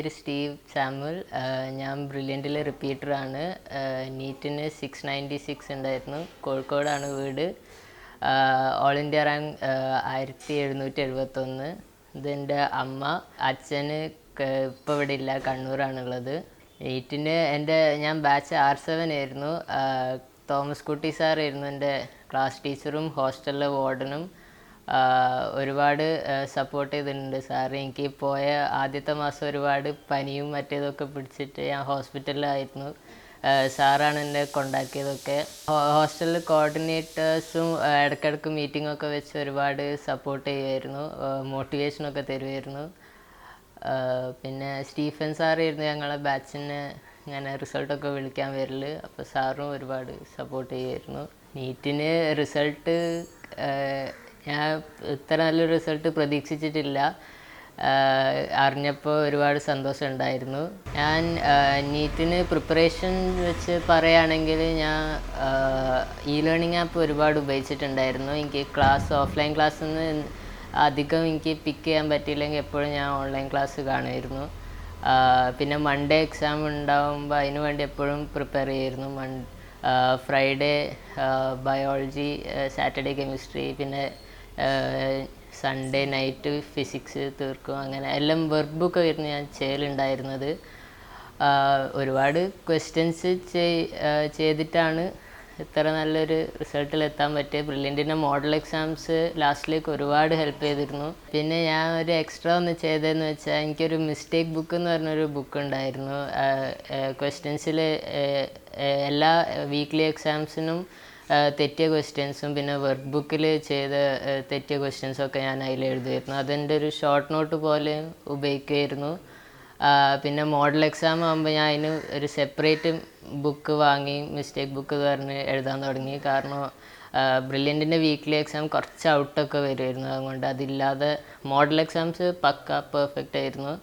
പേര് സ്റ്റീവ് സാമുൽ. ഞാൻ ബ്രില്യൻറ്റിലെ റിപ്പീറ്ററാണ്. നീറ്റിന് 696 ഉണ്ടായിരുന്നു. കോഴിക്കോടാണ് വീട്. All India rank 1771. ഇതെൻ്റെ അമ്മ. അച്ഛന് ഇപ്പോൾ ഇവിടെ ഇല്ല, കണ്ണൂരാണുള്ളത്. നീറ്റിന് ഞാൻ ബാച്ച് R7 ആയിരുന്നു. തോമസ് കുട്ടി സാറായിരുന്നു എൻ്റെ ക്ലാസ് ടീച്ചറും ഹോസ്റ്റലിലെ വാർഡനും. ഒരുപാട് സപ്പോർട്ട് ചെയ്തിട്ടുണ്ട് സാറ്. എനിക്ക് പോയ ആദ്യത്തെ മാസം ഒരുപാട് പനിയും മറ്റേതൊക്കെ പിടിച്ചിട്ട് ഞാൻ ഹോസ്പിറ്റലിലായിരുന്നു. സാറാണ് എന്നെ കൊണ്ടാക്കിയതൊക്കെ. ഹോസ്റ്റലിൽ കോർഡിനേറ്റേഴ്സും ഇടയ്ക്കിടയ്ക്ക് മീറ്റിങ്ങൊക്കെ വെച്ച് ഒരുപാട് സപ്പോർട്ട് ചെയ്യുമായിരുന്നു, മോട്ടിവേഷനൊക്കെ തരുമായിരുന്നു. പിന്നെ സ്റ്റീഫൻ സാറായിരുന്നു ഞങ്ങളെ ബാച്ചിന് ഇങ്ങനെ റിസൾട്ടൊക്കെ വിളിക്കാൻ വരൽ. അപ്പോൾ സാറും ഒരുപാട് സപ്പോർട്ട് ചെയ്യുമായിരുന്നു. നീറ്റിന് റിസൾട്ട് ഞാൻ ഇത്ര നല്ലൊരു റിസൾട്ട് പ്രതീക്ഷിച്ചിട്ടില്ല. അറിഞ്ഞപ്പോൾ ഒരുപാട് സന്തോഷം ഉണ്ടായിരുന്നു. ഞാൻ നീറ്റിന് പ്രിപ്പറേഷൻ വെച്ച് പറയുകയാണെങ്കിൽ ഞാൻ ലേണിംഗ് ആപ്പ് ഒരുപാട് ഉപയോഗിച്ചിട്ടുണ്ടായിരുന്നു. എനിക്ക് ഓഫ്ലൈൻ ക്ലാസ്സിൽ നിന്ന് അധികം എനിക്ക് പിക്ക് ചെയ്യാൻ പറ്റിയില്ലെങ്കിൽ എപ്പോഴും ഞാൻ ഓൺലൈൻ ക്ലാസ് കാണുമായിരുന്നു. പിന്നെ മൺഡേ എക്സാം ഉണ്ടാകുമ്പോൾ അതിന് വേണ്ടി എപ്പോഴും പ്രിപ്പയർ ചെയ്യുമായിരുന്നു. ഫ്രൈഡേ ബയോളജി, സാറ്റർഡേ കെമിസ്ട്രി, പിന്നെ സൺഡേ നൈറ്റ് ഫിസിക്സ് തീർക്കും. അങ്ങനെ എല്ലാം വർക്ക് ബുക്ക് ആയിരുന്നു ഞാൻ ചെയ്യലുണ്ടായിരുന്നത്. ഒരുപാട് ക്വസ്റ്റ്യൻസ് ചെയ്തിട്ടാണ് ഇത്ര നല്ലൊരു റിസൾട്ടിലെത്താൻ പറ്റിയത്. ബ്രില്യൻറ്റിൻ്റെ മോഡൽ എക്സാംസ് ലാസ്റ്റിലേക്ക് ഒരുപാട് ഹെൽപ്പ് ചെയ്തിരുന്നു. പിന്നെ ഞാൻ ഒരു എക്സ്ട്രാ ഒന്ന് ചെയ്തതെന്ന് വെച്ചാൽ എനിക്കൊരു മിസ്റ്റേക്ക് ബുക്ക് എന്ന് പറഞ്ഞൊരു ബുക്ക് ഉണ്ടായിരുന്നു. ക്വസ്റ്റ്യൻസിൽ എല്ലാ വീക്ക്ലി എക്സാംസിനും തെറ്റിയ ക്വസ്റ്റ്യൻസും പിന്നെ വർക്ക് ബുക്കിൽ ചെയ്ത തെറ്റിയ ക്വസ്റ്റ്യൻസൊക്കെ ഞാൻ അതിൽ എഴുതുമായിരുന്നു. അതെൻ്റെ ഒരു ഷോർട്ട് നോട്ട് പോലെ ഉപയോഗിക്കുമായിരുന്നു. പിന്നെ മോഡൽ എക്സാം ആകുമ്പോൾ ഞാൻ അതിന് ഒരു സെപ്പറേറ്റ് ബുക്ക് വാങ്ങി മിസ്റ്റേക്ക് ബുക്ക് പറഞ്ഞ് എഴുതാൻ തുടങ്ങി. കാരണം ബ്രില്യൻറ്റിൻ്റെ വീക്ക്ലി എക്സാം കുറച്ച് ഔട്ടൊക്കെ വരുമായിരുന്നു. അതുകൊണ്ട് അതില്ലാതെ മോഡൽ എക്സാംസ് പക്ക പെർഫെക്റ്റ് ആയിരുന്നു.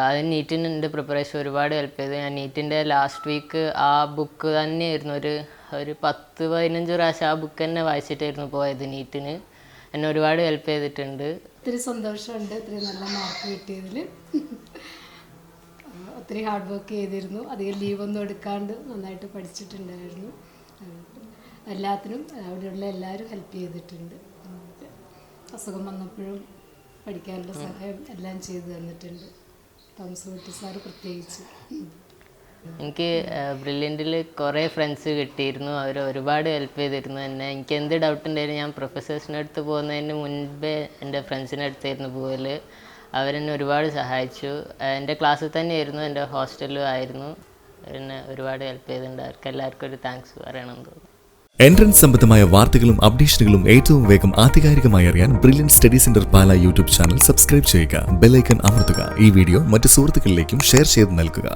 അതിന് നീറ്റിന് എൻ്റെ പ്രിപ്പറേഷൻ ഒരുപാട് ഹെൽപ്പ് ചെയ്തു. ഞാൻ നീറ്റിൻ്റെ ലാസ്റ്റ് വീക്ക് ആ ബുക്ക് തന്നെയായിരുന്നു ഒരു 10-15 പ്രാവശ്യം ആ ബുക്ക് തന്നെ വായിച്ചിട്ടായിരുന്നു പോയത് നീറ്റിന്. എന്നെ ഒരുപാട് ഹെൽപ്പ് ചെയ്തിട്ടുണ്ട്. ഒത്തിരി സന്തോഷമുണ്ട് ഇത്രയും നല്ല മാർക്ക് കിട്ടിയതിൽ. ഒത്തിരി ഹാർഡ് വർക്ക് ചെയ്തിരുന്നു. അധികം ലീവൊന്നും എടുക്കാണ്ട് നന്നായിട്ട് പഠിച്ചിട്ടുണ്ടായിരുന്നു. എല്ലാത്തിനും അവിടെയുള്ള എല്ലാവരും ഹെൽപ്പ് ചെയ്തിട്ടുണ്ട്. അസുഖം വന്നപ്പോഴും പഠിക്കാനുള്ള സഹായം എല്ലാം ചെയ്തു തന്നിട്ടുണ്ട്. തോമസ് കുട്ടി സാറ് പ്രത്യേകിച്ച്. എനിക്ക് ബ്രില്യൻറ്റിൽ കുറേ ഫ്രണ്ട്സ് കിട്ടിയിരുന്നു. അവർ ഒരുപാട് ഹെൽപ്പ് ചെയ്തിരുന്നു എന്നെ. എനിക്ക് എന്ത് ഡൗട്ട് ഉണ്ടായിരുന്നു ഞാൻ പ്രൊഫസേഴ്സിൻ്റെ അടുത്ത് പോകുന്നതിന് മുൻപേ എൻ്റെ ഫ്രണ്ട്സിൻ്റെ അടുത്തായിരുന്നു പോകൽ. അവരെന്നെ ഒരുപാട് സഹായിച്ചു. എൻ്റെ ക്ലാസ്സിൽ തന്നെയായിരുന്നു, എൻ്റെ ഹോസ്റ്റലിലും ആയിരുന്നു. എന്നെ ഒരുപാട് ഹെൽപ്പ് ചെയ്തിട്ടുണ്ട്. അവർക്ക് എല്ലാവർക്കും ഒരു താങ്ക്സ് പറയണമെന്ന് തോന്നുന്നു. എൻട്രൻസ് സംബന്ധമായ വാർത്തകളും അപ്ഡേഷനുകളും ഏറ്റവും വേഗം ആധികാരികമായി അറിയാൻ ബ്രില്യൻറ്റ് സ്റ്റഡി സെന്റർ പാല യൂട്യൂബ് ചാനൽ സബ്സ്ക്രൈബ് ചെയ്യുക. ബെൽ ഐക്കൺ അമർത്തുക. ഈ വീഡിയോ മറ്റ് സുഹൃത്തുക്കളിലേക്കും ഷെയർ ചെയ്ത് നൽകുക.